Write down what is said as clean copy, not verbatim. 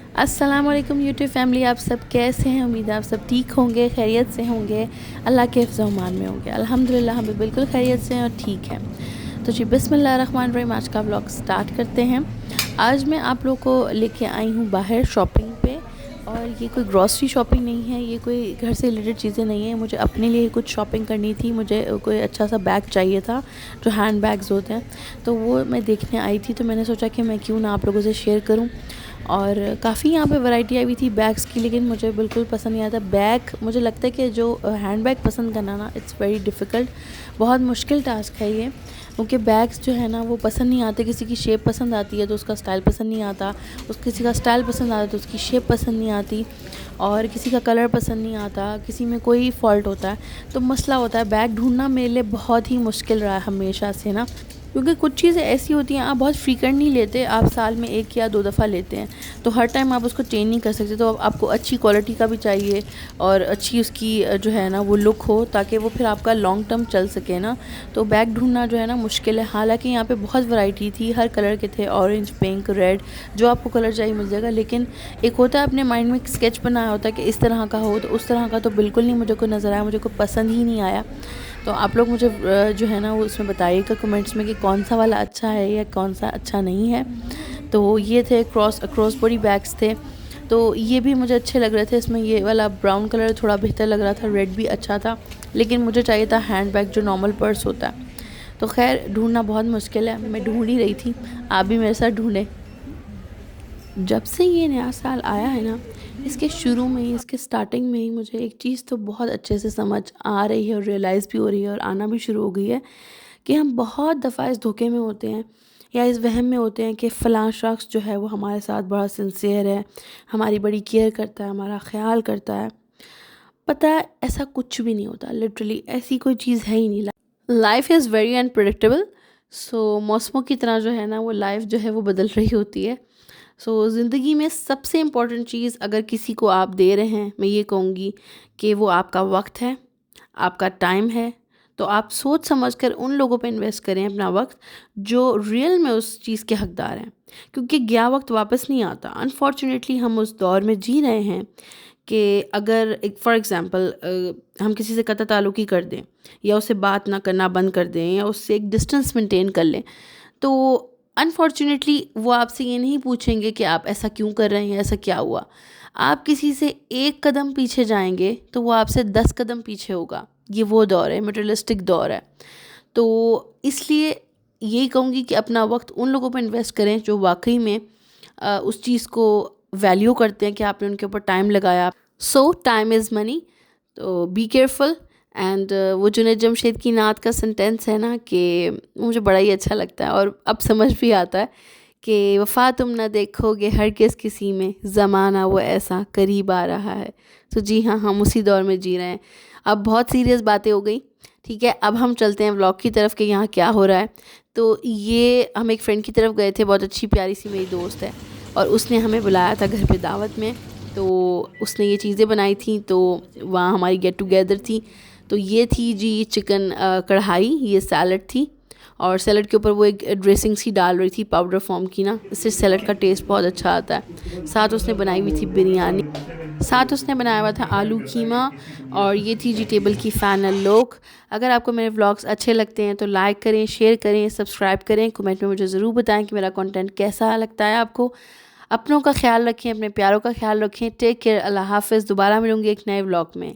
अस्सलाम वालेकुम YouTube family, आप सब कैसे हैं? उम्मीद है आप सब ठीक होंगे, खैरियत से होंगे, अल्लाह के हिफ्ज़ अमान में होंगे। अल्हम्दुलिल्लाह हम भी बिल्कुल खैरियत से हैं और ठीक हैं। तो जी बिस्मिल्लाह रहमान रहीम, आज का व्लॉग स्टार्ट करते हैं। आज मैं आप लोगों को लेके आई हूँ बाहर शॉपिंग पे, और ये कोई ग्रॉसरी शॉपिंग नहीं है, ये कोई घर से रिलेटेड चीज़ें नहीं है। मुझे अपने लिए कुछ शॉपिंग करनी थी, मुझे कोई अच्छा सा बैग चाहिए था, जो हैंड बैग्स होते हैं, तो वो मैं देखने आई थी। तो मैंने सोचा कि मैं क्यों ना आप लोगों से शेयर करूं। और काफ़ी यहाँ पे वैरायटी आई हुई थी बैग्स की, लेकिन मुझे बिल्कुल पसंद नहीं आता बैग। मुझे लगता है कि जो हैंड बैग पसंद करना ना, इट्स वेरी डिफ़िकल्ट, बहुत मुश्किल टास्क है ये, क्योंकि बैग्स जो है ना वो पसंद नहीं आते। किसी की शेप पसंद आती है तो उसका स्टाइल पसंद नहीं आता, किसी का स्टाइल पसंद आता है तो उसकी शेप पसंद नहीं आती, और किसी का कलर पसंद नहीं आता, किसी में कोई फॉल्ट होता है, तो मसला होता है। बैग ढूंढना मेरे लिए बहुत ही मुश्किल रहा है हमेशा से ना, क्योंकि कुछ चीज़ें ऐसी होती हैं आप बहुत फ्रीक्वेंट नहीं लेते, आप साल में 1 या 2 दफ़ा लेते हैं, तो हर टाइम आप उसको चेंज नहीं कर सकते। तो आपको अच्छी क्वालिटी का भी चाहिए और अच्छी उसकी जो है ना वो लुक हो, ताकि वो फिर आपका लॉन्ग टर्म चल सके ना। तो बैग ढूंढना जो है ना मुश्किल है। हालांकि यहाँ पे बहुत वैरायटी थी, हर कलर के थे, ऑरेंज, पिंक, रेड, जो आपको कलर चाहिए मिल जाएगा। लेकिन एक होता है अपने माइंड में स्केच बनाया होता है कि इस तरह का हो, तो उस तरह का तो बिल्कुल नहीं मुझे कोई नज़र आया, मुझे कोई पसंद ही नहीं आया। तो आप लोग मुझे जो है ना वो उसमें बताइएगा कमेंट्स में कि कौन सा वाला अच्छा है या कौन सा अच्छा नहीं है। तो ये थे क्रॉस बॉडी बैग्स थे, तो ये भी मुझे अच्छे लग रहे थे। इसमें ये वाला ब्राउन कलर थोड़ा बेहतर लग रहा था, रेड भी अच्छा था, लेकिन मुझे चाहिए था हैंड बैग जो नॉर्मल पर्स होता है। तो खैर ढूंढना बहुत मुश्किल है, मैं ढूंढ ही रही थी, आप भी मेरे साथ ढूंढें। जब से ये नया साल आया है ना, इसके शुरू में ही, इसके स्टार्टिंग में ही मुझे एक चीज़ तो बहुत अच्छे से समझ आ रही है और रियलाइज़ भी हो रही है और आना भी शुरू हो गई है कि हम बहुत दफ़ा इस धोखे में होते हैं या इस वहम में होते हैं कि फ़लाँ शख्स जो है वो हमारे साथ बड़ा सिंसियर है, हमारी बड़ी केयर करता है, हमारा ख्याल करता है। पता है ऐसा कुछ भी नहीं होता, लिटरली ऐसी कोई चीज़ है ही नहीं। Life is very unpredictable. So मौसमों की तरह जो है ना वो लाइफ जो है वो बदल रही होती है। ज़िंदगी में सबसे इम्पोर्टेंट चीज़ अगर किसी को आप दे रहे हैं, मैं ये कहूँगी कि वो आपका वक्त है, आपका टाइम है। तो आप सोच समझ कर उन लोगों पे इन्वेस्ट करें अपना वक्त जो रियल में उस चीज़ के हकदार हैं, क्योंकि गया वक्त वापस नहीं आता। अनफॉर्चुनेटली हम उस दौर में जी रहे हैं कि अगर एक फॉर एग्ज़ाम्पल हम किसी से कता ताल्लुक़ ही कर दें, या उससे बात ना करना बंद कर दें, या उससे एक डिस्टेंस मेंटेन कर लें, तो अनफॉर्चुनेटली वो आपसे ये नहीं पूछेंगे कि आप ऐसा क्यों कर रहे हैं, ऐसा क्या हुआ। आप किसी से एक कदम पीछे जाएंगे तो वो आपसे 10 कदम पीछे होगा। ये वो दौर है, मटेरियलिस्टिक दौर है। तो इसलिए यही कहूँगी कि अपना वक्त उन लोगों पर इन्वेस्ट करें जो वाकई में उस चीज़ को वैल्यू करते हैं कि आपने उनके ऊपर टाइम लगाया। सो टाइम इज़ मनी, तो बी केयरफुल। एंड वो जुनैद जमशेद की नात का सेंटेंस है ना कि मुझे बड़ा ही अच्छा लगता है और अब समझ भी आता है कि वफ़ा तुम ना देखोगे हर किसी में, ज़माना वो ऐसा करीब आ रहा है। तो जी हाँ, हम उसी दौर में जी रहे हैं। अब बहुत सीरियस बातें हो गई, ठीक है, अब हम चलते हैं व्लॉग की तरफ कि यहाँ क्या हो रहा है। तो ये हम एक फ्रेंड की तरफ गए थे, बहुत अच्छी प्यारी सी मेरी दोस्त है, और उसने हमें बुलाया था घर पे दावत में। तो उसने ये चीज़ें बनाई थी, तो वहाँ हमारी गेट टुगेदर थी। तो ये थी जी चिकन कढ़ाई, ये सैलड थी, और सैलड के ऊपर वो एक ड्रेसिंग सी डाल रही थी पाउडर फॉर्म की ना, इससे सैलड का टेस्ट बहुत अच्छा आता है। साथ उसने बनाई हुई थी बिरयानी, साथ उसने बनाया हुआ था आलू कीमा, और ये थी जी टेबल की फाइनल लुक। अगर आपको मेरे व्लॉग्स अच्छे लगते हैं तो लाइक करें, शेयर करें, सब्सक्राइब करें, कमेंट में मुझे ज़रूर बताएं कि मेरा कंटेंट कैसा लगता है आपको। अपनों का ख्याल रखें, अपने प्यारों का ख्याल रखें। टेक केयर, अल्लाह हाफ़िज़। दोबारा मिलूंगी एक नए व्लॉग में।